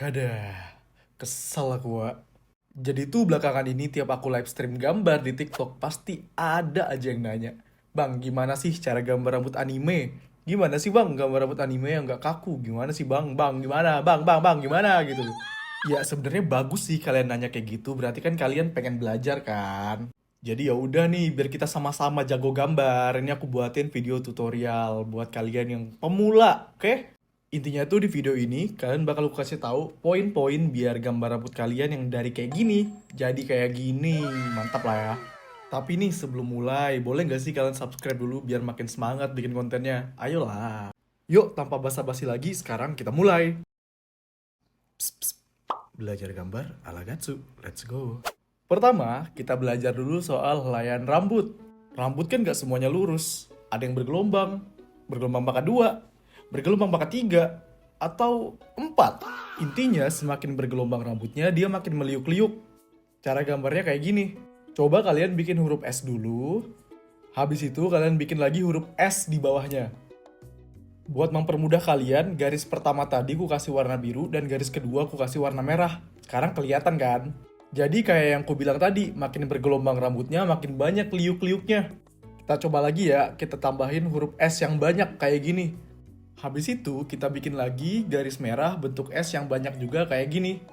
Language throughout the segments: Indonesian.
Ada, kesel aku, Wak. Jadi tuh belakangan ini tiap aku live stream gambar di TikTok pasti ada aja yang nanya, Bang, gimana sih cara gambar rambut anime? Gimana sih bang gambar rambut anime yang nggak kaku? Gimana sih bang? Bang gimana? Bang gimana gitu? Ya sebenarnya bagus sih kalian nanya kayak gitu. Berarti kan kalian pengen belajar kan? Jadi ya udah nih biar kita sama-sama jago gambar. Ini aku buatin video tutorial buat kalian yang pemula, oke? Intinya tuh di video ini kalian bakal aku kasih tahu poin-poin biar gambar rambut kalian yang dari kayak gini jadi kayak gini. Mantap lah ya. Tapi nih sebelum mulai, boleh nggak sih kalian subscribe dulu biar makin semangat bikin kontennya? Ayolah. Yuk, tanpa basa-basi lagi, sekarang kita mulai. Psst, psst. Belajar gambar ala Gatsu. Let's go. Pertama, kita belajar dulu soal helaian rambut. Rambut kan nggak semuanya lurus. Ada yang bergelombang, bergelombang pangkat 2, bergelombang pangkat 3, atau 4. Intinya semakin bergelombang rambutnya, dia makin meliuk-liuk. Cara gambarnya kayak gini. Coba kalian bikin huruf S dulu. Habis itu kalian bikin lagi huruf S di bawahnya. Buat mempermudah kalian, garis pertama tadi ku kasih warna biru dan garis kedua ku kasih warna merah. Sekarang kelihatan kan? Jadi kayak yang ku bilang tadi, makin bergelombang rambutnya, makin banyak liuk-liuknya. Kita coba lagi ya, kita tambahin huruf S yang banyak kayak gini. Habis itu kita bikin lagi garis merah bentuk S yang banyak juga kayak gini.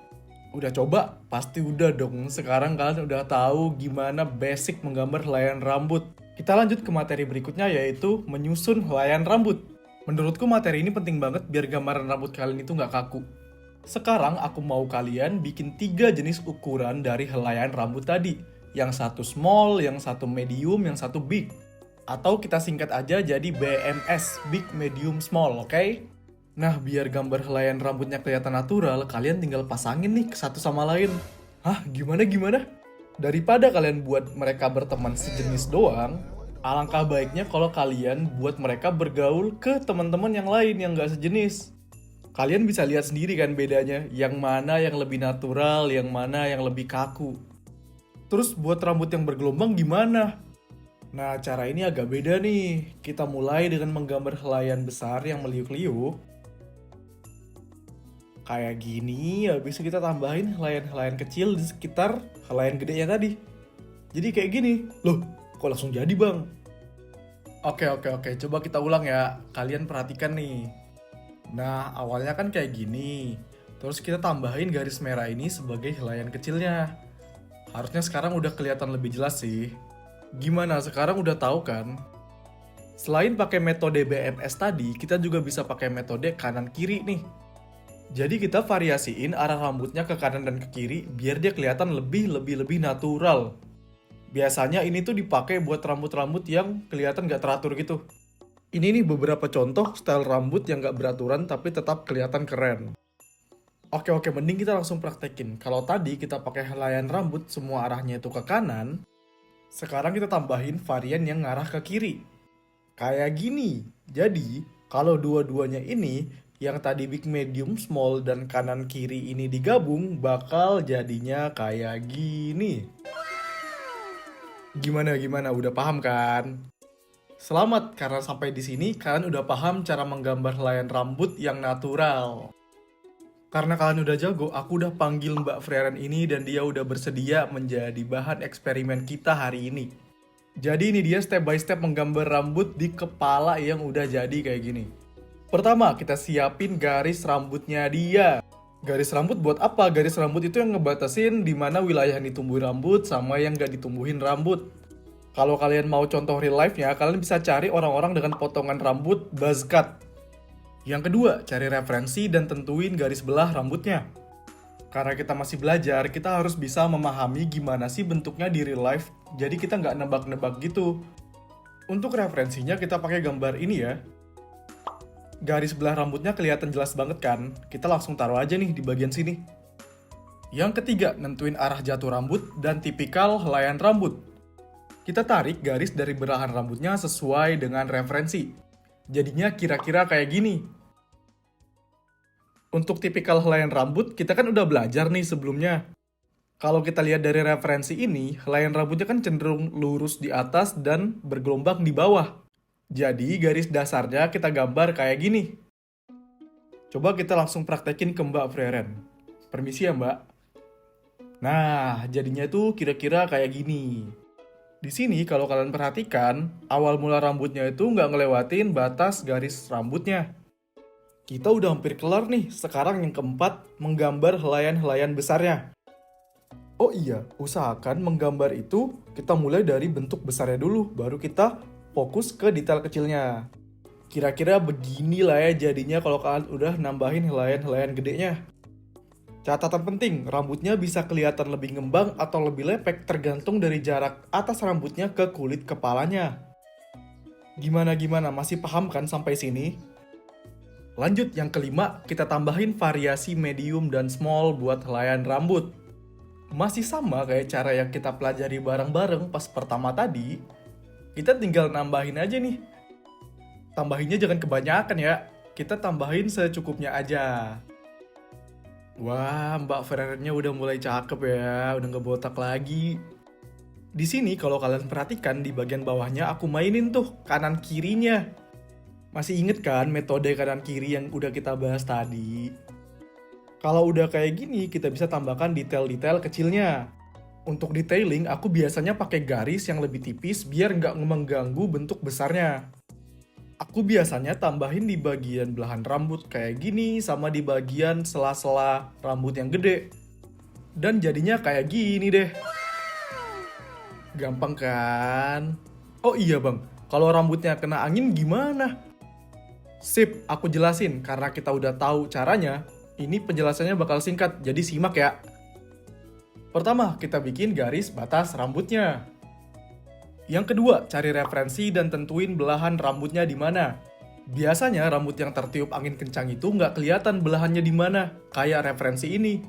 Udah coba? Pasti udah dong. Sekarang kalian udah tahu gimana basic menggambar helaian rambut. Kita lanjut ke materi berikutnya yaitu menyusun helaian rambut. Menurutku materi ini penting banget biar gambaran rambut kalian itu nggak kaku. Sekarang aku mau kalian bikin 3 jenis ukuran dari helaian rambut tadi. Yang satu small, yang satu medium, yang satu big. Atau kita singkat aja jadi BMS, big, medium, small, oke? Nah, biar gambar helaian rambutnya kelihatan natural, kalian tinggal pasangin nih ke satu sama lain. Hah, gimana? Daripada kalian buat mereka berteman sejenis doang, alangkah baiknya kalau kalian buat mereka bergaul ke teman-teman yang lain yang gak sejenis. Kalian bisa lihat sendiri kan bedanya, yang mana yang lebih natural, yang mana yang lebih kaku. Terus buat rambut yang bergelombang gimana? Nah, cara ini agak beda nih. Kita mulai dengan menggambar helaian besar yang meliuk-liuk. Kayak gini, habis itu kita tambahin helaian-helaian kecil di sekitar helaian gedenya tadi. Jadi kayak gini. Loh, kok langsung jadi bang? Oke, coba kita ulang ya. Kalian perhatikan nih. Nah, awalnya kan kayak gini. Terus kita tambahin garis merah ini sebagai helaian kecilnya. Harusnya sekarang udah kelihatan lebih jelas sih. Gimana, sekarang udah tahu kan? Selain pakai metode BMS tadi, kita juga bisa pakai metode kanan kiri nih. Jadi kita variasiin arah rambutnya ke kanan dan ke kiri biar dia kelihatan lebih natural. Biasanya ini tuh dipakai buat rambut-rambut yang kelihatan gak teratur gitu. Ini nih beberapa contoh style rambut yang gak beraturan tapi tetap kelihatan keren. Oke, mending kita langsung praktekin. Kalau tadi kita pakai helaian rambut semua arahnya itu ke kanan, sekarang kita tambahin varian yang ngarah ke kiri. Kayak gini. Jadi, kalau dua-duanya ini, yang tadi big, medium, small, dan kanan kiri ini digabung, bakal jadinya kayak gini. Gimana? Udah paham kan? Selamat, karena sampai di sini kalian udah paham cara menggambar helaian rambut yang natural. Karena kalian udah jago, aku udah panggil Mbak Freren ini dan dia udah bersedia menjadi bahan eksperimen kita hari ini. Jadi ini dia step by step menggambar rambut di kepala yang udah jadi kayak gini. Pertama, kita siapin garis rambutnya dia. Garis rambut buat apa? Garis rambut itu yang ngebatasin di mana wilayah yang ditumbuhin rambut sama yang gak ditumbuhin rambut. Kalau kalian mau contoh real life-nya, kalian bisa cari orang-orang dengan potongan rambut buzz cut. Yang kedua, cari referensi dan tentuin garis belah rambutnya. Karena kita masih belajar, kita harus bisa memahami gimana sih bentuknya di real life, jadi kita nggak nebak-nebak gitu. Untuk referensinya kita pakai gambar ini ya. Garis belah rambutnya kelihatan jelas banget kan? Kita langsung taruh aja nih di bagian sini. Yang ketiga, nentuin arah jatuh rambut dan tipikal helaian rambut. Kita tarik garis dari belahan rambutnya sesuai dengan referensi. Jadinya kira-kira kayak gini. Untuk tipikal helaian rambut, kita kan udah belajar nih sebelumnya. Kalau kita lihat dari referensi ini, helaian rambutnya kan cenderung lurus di atas dan bergelombang di bawah. Jadi garis dasarnya kita gambar kayak gini. Coba kita langsung praktekin ke Mbak Freren. Permisi ya mbak. Nah, jadinya tuh kira-kira kayak gini. Di sini kalau kalian perhatikan, awal mula rambutnya itu nggak ngelewatin batas garis rambutnya. Kita udah hampir kelar nih, sekarang yang keempat, menggambar helaian-helaian besarnya. Oh iya, usahakan menggambar itu kita mulai dari bentuk besarnya dulu, baru kita fokus ke detail kecilnya. Kira-kira beginilah ya jadinya kalau kalian udah nambahin helaian-helaian gedenya. Catatan penting, rambutnya bisa kelihatan lebih ngembang atau lebih lepek tergantung dari jarak atas rambutnya ke kulit kepalanya. Gimana, masih paham kan sampai sini? Lanjut yang kelima, kita tambahin variasi medium dan small buat helaian rambut. Masih sama kayak cara yang kita pelajari bareng-bareng pas pertama tadi. Kita tinggal nambahin aja nih. Tambahinnya jangan kebanyakan ya. Kita tambahin secukupnya aja. Wah, Mbak Ferrernya udah mulai cakep ya, udah ngebotak lagi. Di sini kalau kalian perhatikan di bagian bawahnya aku mainin tuh kanan kirinya. Masih inget kan metode kanan kiri yang udah kita bahas tadi? Kalau udah kayak gini, kita bisa tambahkan detail-detail kecilnya. Untuk detailing, aku biasanya pakai garis yang lebih tipis biar nggak mengganggu bentuk besarnya. Aku biasanya tambahin di bagian belahan rambut kayak gini sama di bagian sela-sela rambut yang gede. Dan jadinya kayak gini deh. Gampang kan? Oh iya bang, kalau rambutnya kena angin gimana? Sip, aku jelasin karena kita udah tahu caranya. Ini penjelasannya bakal singkat, jadi simak ya. Pertama, kita bikin garis batas rambutnya. Yang kedua, cari referensi dan tentuin belahan rambutnya di mana. Biasanya rambut yang tertiup angin kencang itu nggak kelihatan belahannya di mana, kayak referensi ini.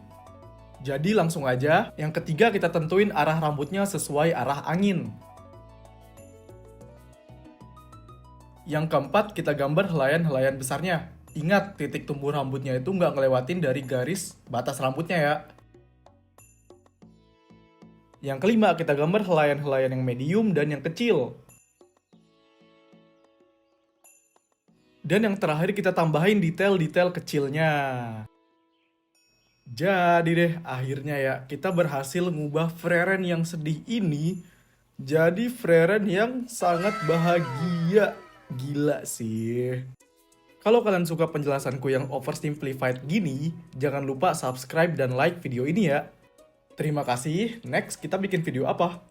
Jadi langsung aja, yang ketiga kita tentuin arah rambutnya sesuai arah angin. Yang keempat, kita gambar helaian-helaian besarnya. Ingat, titik tumbuh rambutnya itu nggak ngelewatin dari garis batas rambutnya ya. Yang kelima, kita gambar helaian-helaian yang medium dan yang kecil. Dan yang terakhir, kita tambahin detail-detail kecilnya. Jadi deh, akhirnya ya, kita berhasil ngubah Freren yang sedih ini jadi Freren yang sangat bahagia. Gila sih. Kalau kalian suka penjelasanku yang oversimplified gini, jangan lupa subscribe dan like video ini ya. Terima kasih, next kita bikin video apa?